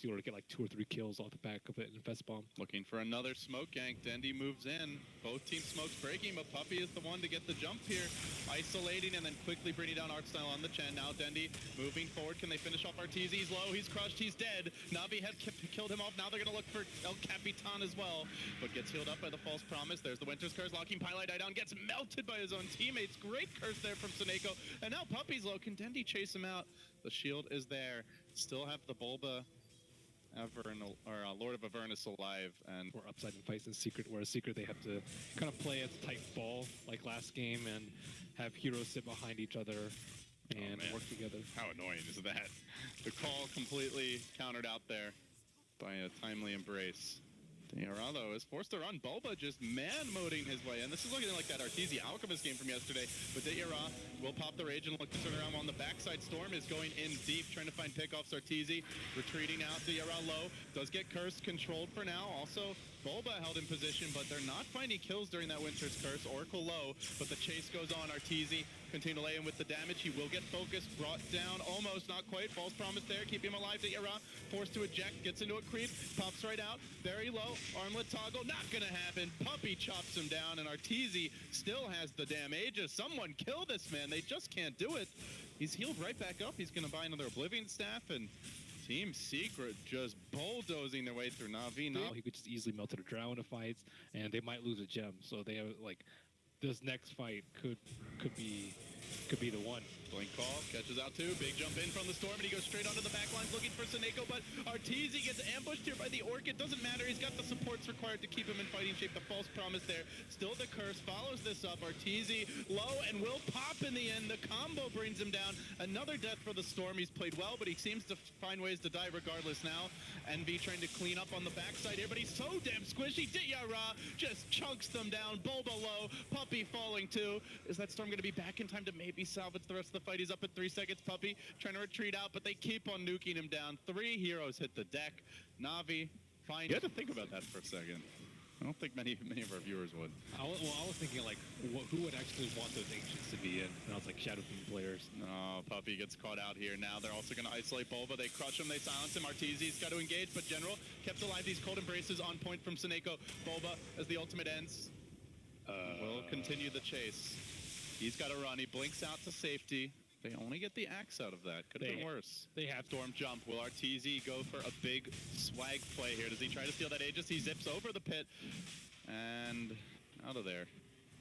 lifestealer to get like 2 or 3 kills off the back of it in Fest Bomb. Looking for another smoke gank. Dendi moves in. Both team smokes breaking, but Puppey is the one to get the jump here. Isolating and then quickly bringing down Artstyle on the Chen. Now Dendi moving forward. Can they finish off Arteezy? He's low, he's crushed, he's dead. NaVi had killed him off. Now they're going to look for El Capitan as well, but gets healed up by the false promise. There's the Winter's Curse, locking pieliedie down, gets melted by his own teammates. Great curse there from SoNNeikO. And now Puppey's low. Can Dendi chase him out? The shield is there. Still have the Bulba Lord of Avernus alive, and or upside in fights in secret, where a secret they have to kind of play as a tight ball like last game and have heroes sit behind each other and work together. How annoying is that? The call completely countered out there by a timely embrace. Ditya Ra, though, is forced to run. Bulba just man-moding his way in. This is looking like that Arteezy Alchemist game from yesterday. But Ditya Ra will pop the rage and look to turn around on the backside. Storm is going in deep, trying to find pickoffs. Arteezy retreating out. Ditya Ra low. Does get cursed, controlled for now. Also, Bulba held in position, but they're not finding kills during that Winter's Curse. Oracle low, but the chase goes on. Arteezy continue to lay in with the damage. He will get focused, brought down, almost, not quite. False promise there, keep him alive. Ditya Ra forced to eject, gets into a creep, pops right out, very low. Armlet toggle, not gonna happen. Puppey chops him down, and Arteezy still has the damn Aegis. Someone kill this man, they just can't do it. He's healed right back up. He's gonna buy another Oblivion Staff, and Team Secret just bulldozing their way through NaVi. Now he could just easily melt to the drow in the fights, and they might lose a gem. So they have like this next fight could be the one. Blink call, catches out too. Big jump in from the Storm, and he goes straight onto the back lines looking for SoNNeikO, but Arteezy gets ambushed here by the Orchid. Doesn't matter, he's got the supports required to keep him in fighting shape. The false promise there. Still the curse, follows this up. Arteezy low and will pop in the end. The combo brings him down. Another death for the Storm. He's played well, but he seems to find ways to die regardless now. NV trying to clean up on the backside here, but he's so damn squishy. Ditya Ra just chunks them down. Bulba low, Puppey falling too. Is that Storm going to be back in time to maybe salvage the rest of the fight? He's up at 3 seconds. Puppey trying to retreat out, but they keep on nuking him down. 3 heroes hit the deck. NaVi find. You had to think about that for a second. I don't think many of our viewers would. I was thinking like, who would actually want those Ancients to be in? And I was like, Shadow Fiend players. No, Puppey gets caught out here. Now they're also going to isolate Bulba. They crush him. They silence him. Arteezy's got to engage, but General kept alive. These cold embraces on point from SoNNeikO. Bulba, as the ultimate ends, will continue the chase. He's got to run. He blinks out to safety. They only get the axe out of that. Could have been worse. They have Storm jump. Will Arteezy go for a big swag play here? Does he try to steal that Aegis? He zips over the pit and out of there.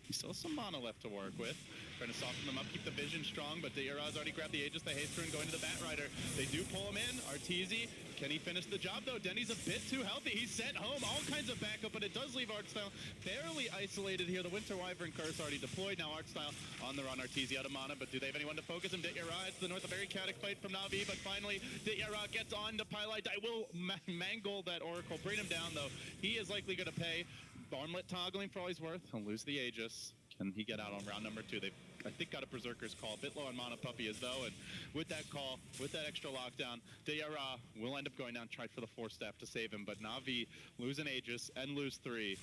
He still has some mana left to work with. Trying to soften them up, keep the vision strong, but Ditya Ra's already grabbed the Aegis, the haste rune going to the Batrider. They do pull him in. Arteezy, can he finish the job though? Dendi's a bit too healthy. He's sent home, all kinds of backup, but it does leave Artstyle fairly isolated here. The Winter Wyvern Curse already deployed. Now Artstyle on the run. Arteezy out of mana, but do they have anyone to focus him? Ditya Ra, it's the North, a very chaotic fight from NaVi, but finally Ditya Ra gets on to pieliedie. Will mangle that Oracle, bring him down though. He is likely going to pay. Armlet toggling for all he's worth. He'll lose the Aegis. Can he get out on round number 2? They've, I think, got a Berserker's call. A bit low on mana. Puppey is though, and with that call, with that extra lockdown, Ditya Ra will end up going down, try for the Force Staff to save him, but NaVi lose an Aegis and lose 3.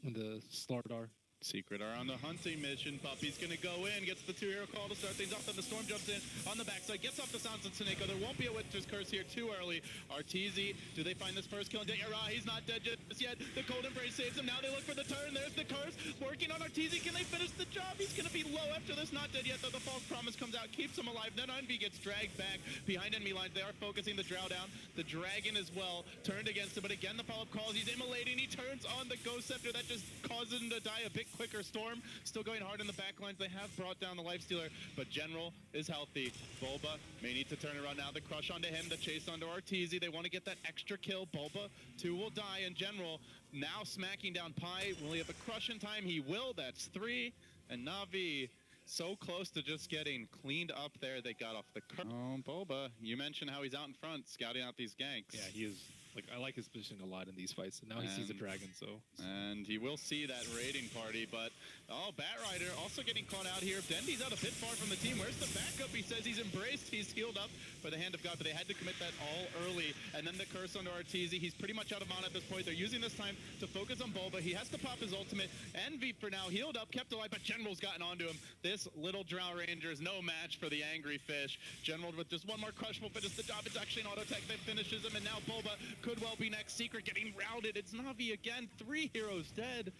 And the StarLadder. Secret are on the hunting mission. Puppey's going to go in, gets the 2-hero call to start things off. Then the Storm jumps in on the backside, gets off the sounds of SoNNeikO. There won't be a Winter's Curse here too early. Arteezy, do they find this first kill? Ditya Ra, he's not dead just yet. The Cold Embrace saves him. Now they look for the turn. There's the curse working on Arteezy. Can they finish the job? He's going to be low after this. Not dead yet, though. The false promise comes out, keeps him alive. Then NV gets dragged back behind enemy lines. They are focusing the Drow down. The Dragon as well turned against him, but again the follow-up calls. He's immolating. He turns on the Ghost Scepter. That just causes him to die a bit quicker. Storm still going hard in the back lines. They have brought down the Lifestealer, but General is healthy. Bulba may need to turn around now. The crush onto him, the chase onto Arteezy. They want to get that extra kill. Bulba, 2 will die, and General now smacking down Pi. Will he have a crush in time? He will. That's 3. And NaVi so close to just getting cleaned up there. They got off the curve. Oh, Bulba, you mentioned how he's out in front, scouting out these ganks. Yeah, he is Like, I like his positioning a lot in these fights. And now he sees a dragon, so... And he will see that raiding party, but... Oh, Batrider also getting caught out here. Dendi's out a bit far from the team. Where's the backup? He says he's embraced. He's healed up by the hand of God, but they had to commit that all early. And then the curse onto Arteezy. He's pretty much out of mana at this point. They're using this time to focus on Bulba. He has to pop his ultimate. NaVi for now healed up, kept alive, but General's gotten onto him. This little Drow Ranger is no match for the Angry Fish. General with just one more crush will finish the job. It's actually an auto tech that finishes him, and now Bulba could well be next. Secret getting routed. It's NaVi again. 3 heroes dead.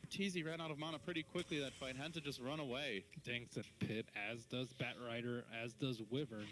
Arteezy ran out of mana pretty quickly that fight. Had to just run away. Dinks at Pit, as does Batrider, as does Wyvern.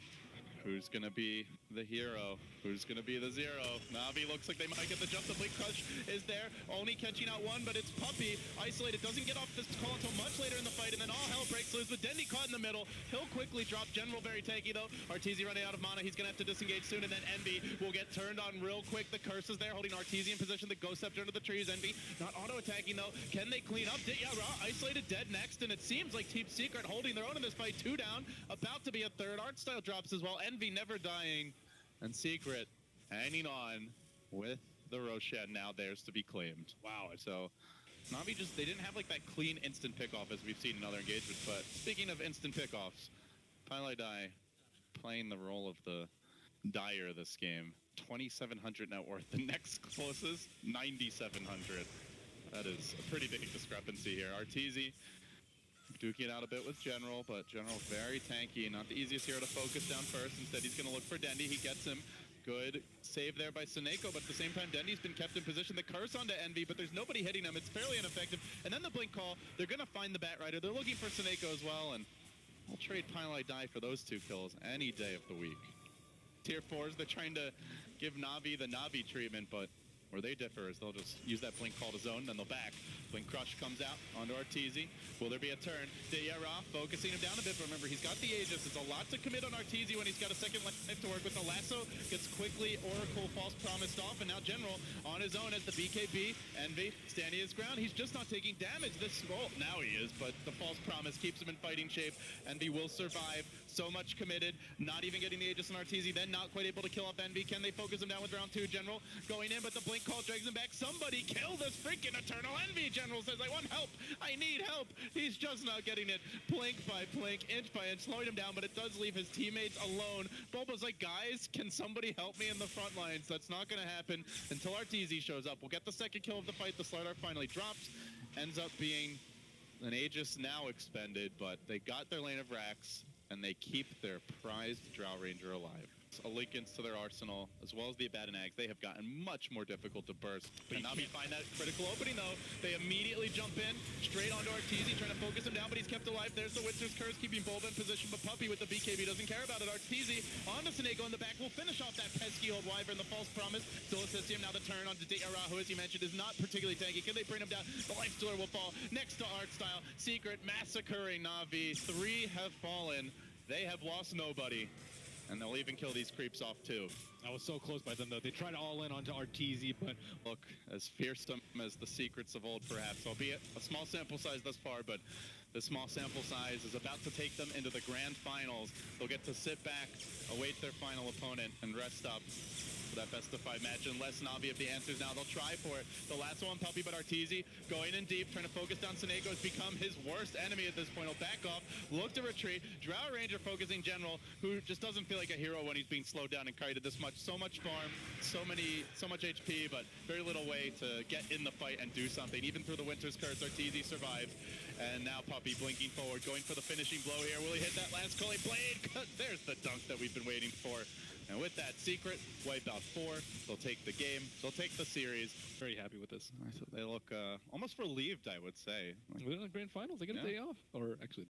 Who's going to be the hero? Who's going to be the zero? NaVi looks like they might get the jump. The Blink Crush is there. Only catching out one, but it's Puppey. Isolated. Doesn't get off this call until much later in the fight, and then all hell breaks loose with Dendi caught in the middle. He'll quickly drop. General very tanky, though. Arteezy running out of mana. He's going to have to disengage soon, and then NaVi will get turned on real quick. The curse is there, holding Arteezy in position. The Ghost Scepter under the trees. NaVi not auto-attacking, though. Can they clean up? Ditya Ra isolated dead next, and it seems like Team Secret holding their own in this fight. 2 down. About to be a third. Artstyle drops as well. NaVi never dying, and Secret hanging on with the Roshan, now theirs to be claimed. Wow. So NaVi just, they didn't have like that clean instant pickoff as we've seen in other engagements, but speaking of instant pickoffs, pieliedie playing the role of the Dyer this game. 2,700 net worth. The next closest, 9,700. That is a pretty big discrepancy here. Arteezy duking it out a bit with General, but General's very tanky. Not the easiest hero to focus down first. Instead, he's going to look for Dendi. He gets him. Good save there by SoNNeikO, but at the same time, Dendi's been kept in position. The curse onto NaVi, but there's nobody hitting him. It's fairly ineffective. And then the blink call. They're going to find the Batrider. They're looking for SoNNeikO as well, and I'll trade pieliedie for those 2 kills any day of the week. Tier 4s, they're trying to give NaVi the NaVi treatment, but where they differ is they'll just use that blink call to zone, then they'll back. Blink Crush comes out onto Arteezy. Will there be a turn? Ditya Ra focusing him down a bit, but remember, he's got the Aegis. It's a lot to commit on Arteezy when he's got a second life to work with. The lasso gets quickly Oracle False Promised off, and now General on his own as the BKB. NaVi standing his ground. He's just not taking damage. Now he is, but the False Promise keeps him in fighting shape. NaVi will survive. So much committed. Not even getting the Aegis on Arteezy, then not quite able to kill off NaVi. Can they focus him down with round 2? General going in, but the blink call drags him back. Somebody kill this freaking EternaLEnVy. General says, I want help. I need help. He's just not getting it. Blink by blink, inch by inch, slowing him down, but it does leave his teammates alone. Bulba's like, guys, can somebody help me in the front lines? That's not going to happen until Arteezy shows up. We'll get the second kill of the fight. The StarLadder finally drops. Ends up being an Aegis now expended, but they got their lane of racks, and they keep their prized Drow Ranger alive. A Lincolns to their arsenal, as well as the Abaddon Ags, they have gotten much more difficult to burst. But NaVi find that critical opening, though. They immediately jump in, straight onto Arteezy, trying to focus him down, but he's kept alive. There's the Winter's Curse, keeping Bulba in position, but Puppey with the BKB doesn't care about it. Arteezy onto SoNNeikO in the back will finish off that pesky old Wyvern. The False Promise still assists him. Now the turn onto Ditya Ra, who, as you mentioned, is not particularly tanky. Can they bring him down? The Life Stealer will fall next to Artstyle. Secret massacring NaVi. 3 have fallen. They have lost nobody, and they'll even kill these creeps off too. I was so close by them, though. They tried to all in onto Arteezy, but look, as fearsome as the secrets of old, perhaps, albeit a small sample size thus far, but the small sample size is about to take them into the grand finals. They'll get to sit back, await their final opponent, and rest up for that best-of-5 match, unless NaVi have the answers now. They'll try for it. The last one, Puppey, but Arteezy going in deep, trying to focus down SoNNeikO. Has become his worst enemy at this point. He'll back off, look to retreat. Drow Ranger focusing General, who just doesn't feel like a hero when he's being slowed down and kited this much. So much farm, so much HP, but very little way to get in the fight and do something. Even through the Winter's Curse, Arteezy survives. And now Puppey blinking forward, going for the finishing blow here. Will he hit that last Cully Blade? There's the dunk that we've been waiting for. And with that, Secret wipe out 4. They'll take the game. They'll take the series. Very happy with this. They look almost relieved, I would say. We're in the grand finals. They get a day off. Or actually,